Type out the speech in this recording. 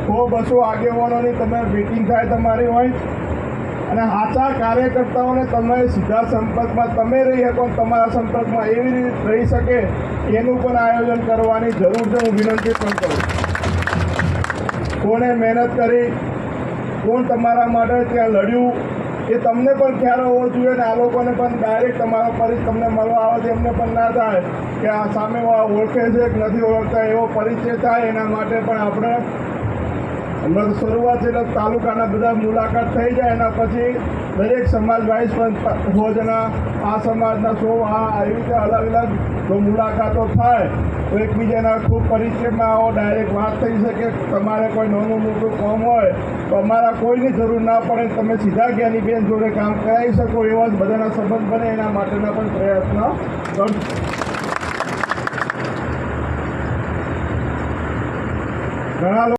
100-200 આગેવાનોની તમે મીટિંગ થાય તમારી હોય અને સાચા કાર્યકર્તાઓને તમે સીધા સંપર્કમાં તમે રહી શકો, તમારા સંપર્કમાં એવી રીતે રહી શકે એનું પણ આયોજન કરવાની જરૂર છે. હું વિનંતી પણ કરું, કોણે મહેનત કરી, કોણ તમારા માટે ત્યાં લડ્યું એ તમને પણ ખ્યાલ હોવો જોઈએ ને આ લોકોને પણ ડાયરેક્ટ તમારો પરિચય તમને મળવા આવે છે એમને પણ ના થાય કે આ સામેવાળા ઓળખે છે કે નથી ઓળખતા એવો પરિચય થાય. એના માટે પણ આપણે હમણાં શરૂઆત છે એટલે તાલુકાના બધા મુલાકાત થઈ જાય. એના પછી દરેક સમાજ વાઇઝ પણ 100 જણા, આ સમાજના 100, આવી રીતે અલગ અલગ જો મુલાકાતો થાય તો એકબીજાના ખૂબ પરિચયમાં આવો, ડાયરેક્ટ વાત થઈ શકે. તમારે કોઈ નાનું મોટું કામ હોય તો અમારા કોઈની જરૂર ના પડે, તમે સીધા જ્ઞાનીબેન જોડે કામ કરાવી શકો એવા જ બધાના સંબંધ બને એના માટેના પણ પ્રયત્ન કરશું. ઘણા